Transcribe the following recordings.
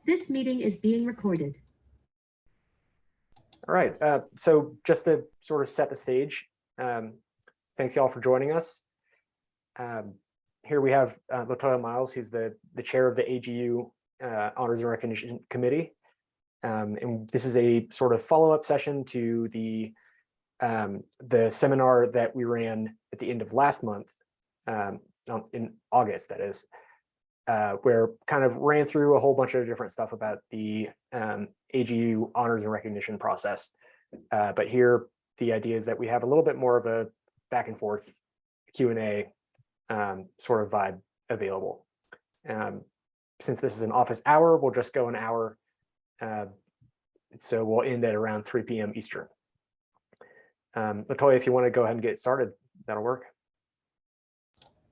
This meeting is being recorded. All right, so just to sort of set the stage, thanks y'all for joining us. Here we have LaToya Myles, who's the chair of the AGU Honors and Recognition Committee. And this is a sort of follow-up session to the seminar that we ran at the end of last month, in August, that is, where kind of ran through a whole bunch of different stuff about the AGU Honors and Recognition process. But here, the idea is that we have a little bit more of a back and forth Q&A sort of vibe available. Since this is an office hour, we'll just go an hour. So we'll end at around 3 p.m. Eastern. LaToya, if you want to go ahead and get started, that'll work.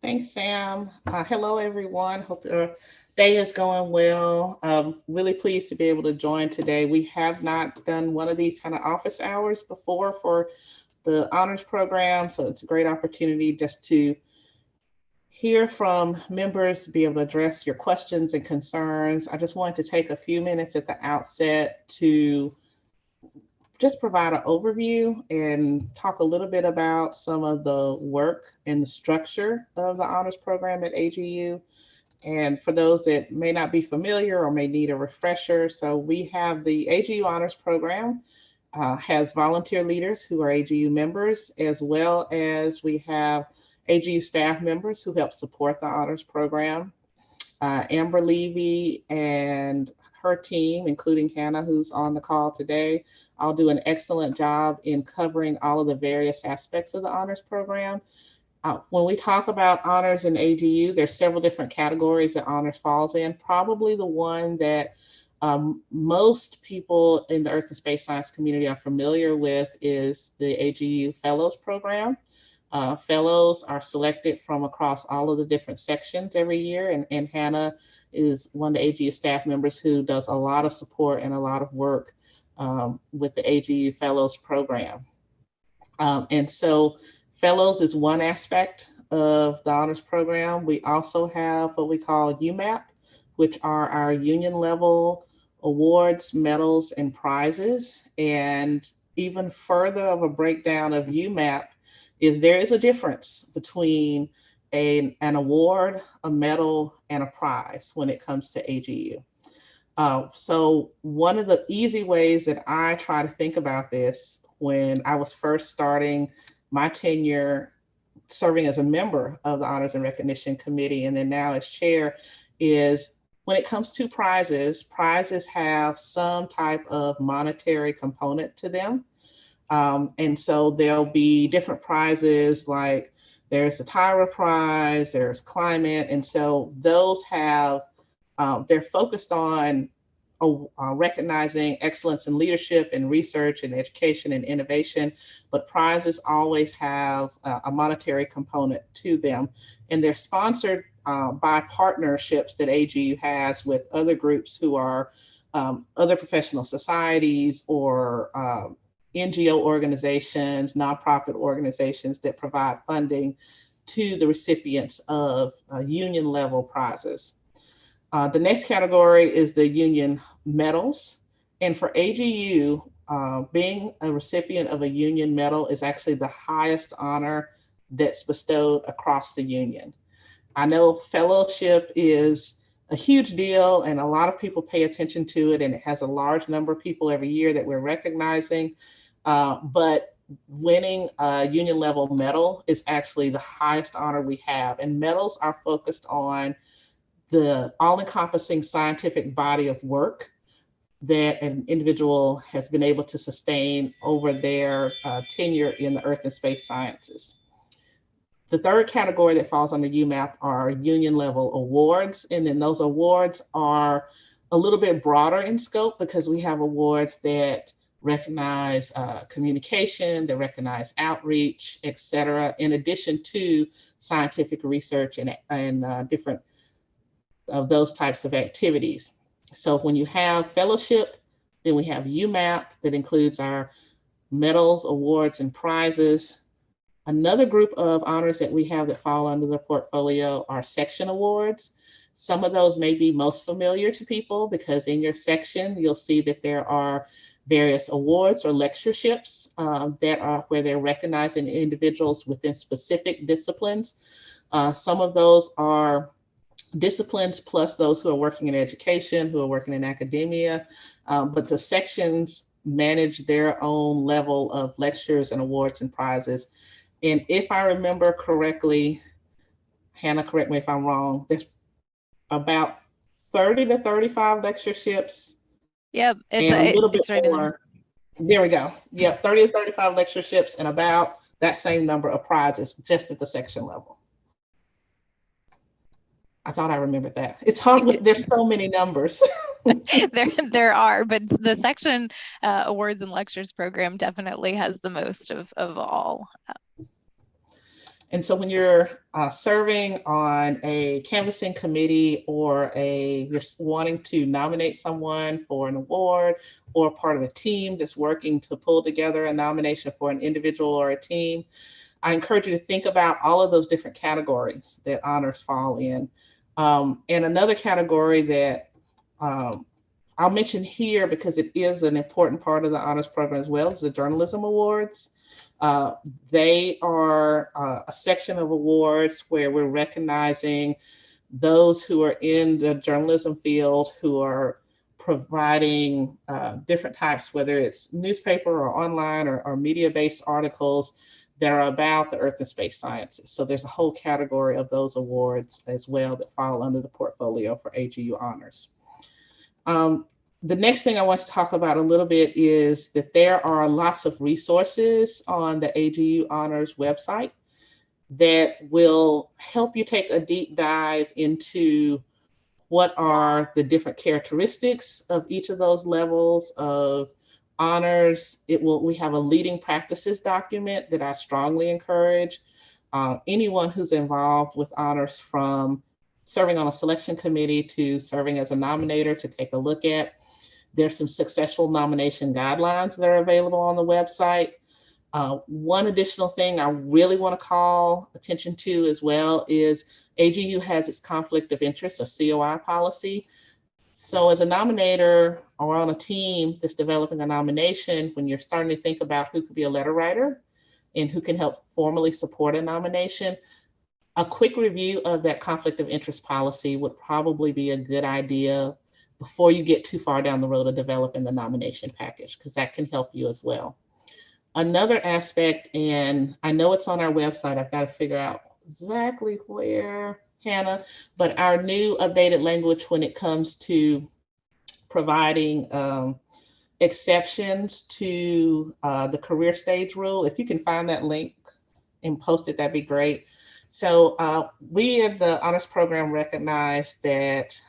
Thanks, Sam. Hello, everyone. Hope your day is going well. Really pleased to be able to join today. We have not done one of these kind of office hours before for the honors program, so it's a great opportunity just to hear from members, be able to address your questions and concerns. I just wanted to take a few minutes at the outset to just provide an overview and talk a little bit about some of the work and the structure of the honors program at AGU. And for those that may not be familiar or may need a refresher, so we have the AGU Honors Program has volunteer leaders who are AGU members, as well as we have AGU staff members who help support the honors program. Amber Levy and her team, including Hannah, who's on the call today, all do an excellent job in covering all of the various aspects of the honors program. When we talk about honors in AGU, there's several different categories that honors falls in. Probably the one that most people in the Earth and Space Science community are familiar with is the AGU Fellows Program. Fellows are selected from across all of the different sections every year, and Hannah is one of the AGU staff members who does a lot of support and a lot of work with the AGU Fellows Program. And so Fellows is one aspect of the honors program. We also have what we call UMAP, which are our union level awards, medals, and prizes. And even further of a breakdown of UMAP is there is a difference between an award, a medal, and a prize when it comes to AGU. So one of the easy ways that I try to think about this when I was first starting my tenure serving as a member of the Honors and Recognition Committee, and then now as chair, is when it comes to prizes, prizes have some type of monetary component to them. And so there'll be different prizes, like there's the Tyra Prize, there's climate. And so those have, they're focused on recognizing excellence in leadership and research and education and innovation, but prizes always have a monetary component to them. And they're sponsored by partnerships that AGU has with other groups who are other professional societies or NGO organizations, nonprofit organizations that provide funding to the recipients of union level prizes. The next category is the union medals. And for AGU, being a recipient of a union medal is actually the highest honor that's bestowed across the union. I know fellowship is a huge deal and a lot of people pay attention to it, and it has a large number of people every year that we're recognizing. But winning a union level medal is actually the highest honor we have. And medals are focused on the all-encompassing scientific body of work that an individual has been able to sustain over their tenure in the Earth and Space Sciences. The third category that falls under UMAP are union level awards. And then those awards are a little bit broader in scope because we have awards that recognize communication, that recognize outreach, et cetera, in addition to scientific research and different of those types of activities. So when you have fellowship, then we have UMAP that includes our medals, awards, and prizes. Another group of honors that we have that fall under the portfolio are section awards. Some of those may be most familiar to people because in your section, you'll see that there are various awards or lectureships that are where they're recognizing individuals within specific disciplines. Some of those are disciplines plus those who are working in education, who are working in academia, but the sections manage their own level of lectures and awards and prizes. And if I remember correctly, Hannah, correct me if I'm wrong, there's about 30 to 35 lectureships. Yep, And a little bit it's right in there. more. There we go. Yep, 30 to 35 lectureships and about that same number of prizes just at the section level. I thought I remembered that. It's hard. There's so many numbers. there are, but the section awards and lectures program definitely has the most of all. And so when you're serving on a canvassing committee or you're wanting to nominate someone for an award or part of a team that's working to pull together a nomination for an individual or a team, I encourage you to think about all of those different categories that honors fall in. And another category that I'll mention here because it is an important part of the honors program as well is the journalism awards. They are a section of awards where we're recognizing those who are in the journalism field who are providing different types, whether it's newspaper or online or media-based articles that are about the earth and space sciences. So there's a whole category of those awards as well that fall under the portfolio for AGU Honors. The next thing I want to talk about a little bit is that there are lots of resources on the AGU Honors website that will help you take a deep dive into what are the different characteristics of each of those levels of honors. We have a leading practices document that I strongly encourage anyone who's involved with honors, from serving on a selection committee to serving as a nominator, to take a look at. There's some successful nomination guidelines that are available on the website. One additional thing I really want to call attention to as well is AGU has its conflict of interest or COI policy. So as a nominator or on a team that's developing a nomination, when you're starting to think about who could be a letter writer and who can help formally support a nomination, a quick review of that conflict of interest policy would probably be a good idea before you get too far down the road of developing the nomination package, because that can help you as well. Another aspect, and I know it's on our website, I've got to figure out exactly where, Hannah, but our new updated language when it comes to providing exceptions to the career stage rule. If you can find that link and post it, that'd be great. So we at the honors program recognize that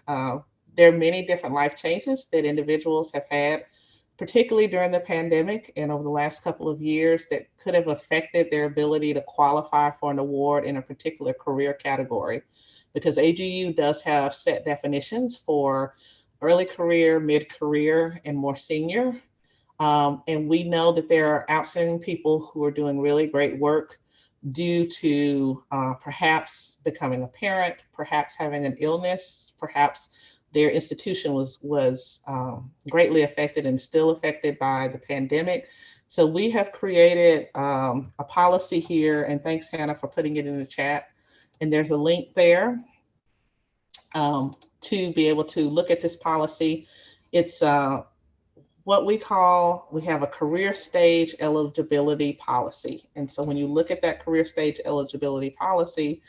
there are many different life changes that individuals have had, particularly during the pandemic and over the last couple of years, that could have affected their ability to qualify for an award in a particular career category. Because AGU does have set definitions for early career, mid-career, and more senior. And we know that there are outstanding people who are doing really great work due to perhaps becoming a parent, perhaps having an illness, perhaps their institution was greatly affected and still affected by the pandemic. So we have created a policy here, and thanks, Hannah, for putting it in the chat. And there's a link there to be able to look at this policy. It's what we have a career stage eligibility policy. And so when you look at that career stage eligibility policy,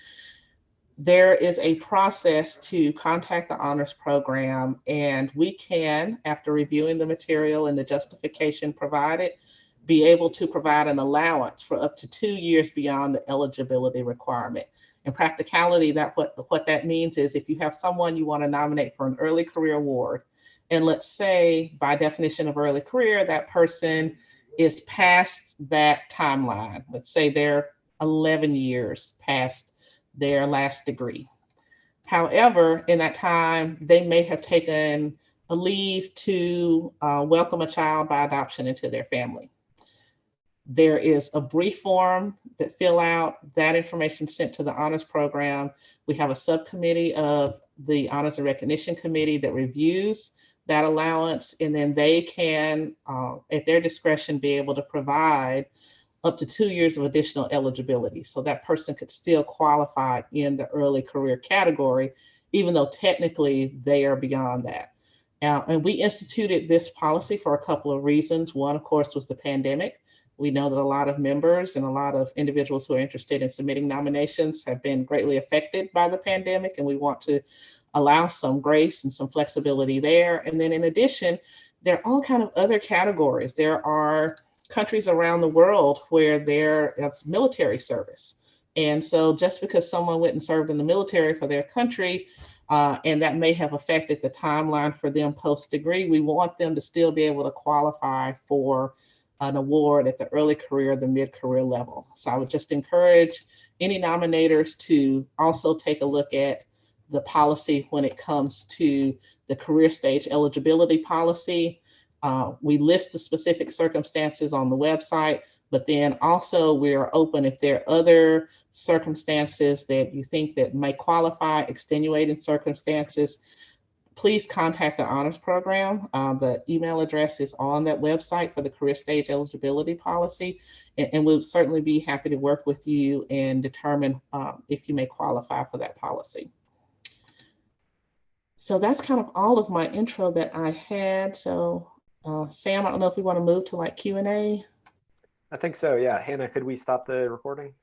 there is a process to contact the honors program, and we can, after reviewing the material and the justification provided, be able to provide an allowance for up to 2 years beyond the eligibility requirement. In practicality, what that means is if you have someone you want to nominate for an early career award, and let's say by definition of early career, that person is past that timeline. Let's say they're 11 years past their last degree. However, in that time, they may have taken a leave to welcome a child by adoption into their family. There is a brief form that fill out that information sent to the honors program. We have a subcommittee of the Honors and Recognition Committee that reviews that allowance, and then they can, at their discretion, be able to provide up to 2 years of additional eligibility. So that person could still qualify in the early career category, even though technically they are beyond that. And we instituted this policy for a couple of reasons. One, of course, was the pandemic. We know that a lot of members and a lot of individuals who are interested in submitting nominations have been greatly affected by the pandemic, and we want to allow some grace and some flexibility there. And then in addition, there are all kind of other categories. There are countries around the world where it's military service. And so just because someone went and served in the military for their country, and that may have affected the timeline for them post-degree, we want them to still be able to qualify for an award at the early career, the mid-career level. So I would just encourage any nominators to also take a look at the policy when it comes to the career stage eligibility policy. We list the specific circumstances on the website, but then also we're open if there are other circumstances that you think that may qualify, extenuating circumstances, please contact the honors program. The email address is on that website for the career stage eligibility policy, and we'll certainly be happy to work with you and determine if you may qualify for that policy. So that's kind of all of my intro that I had. So Sam, I don't know if we want to move to like Q&A. I think so, yeah. Hannah, could we stop the recording?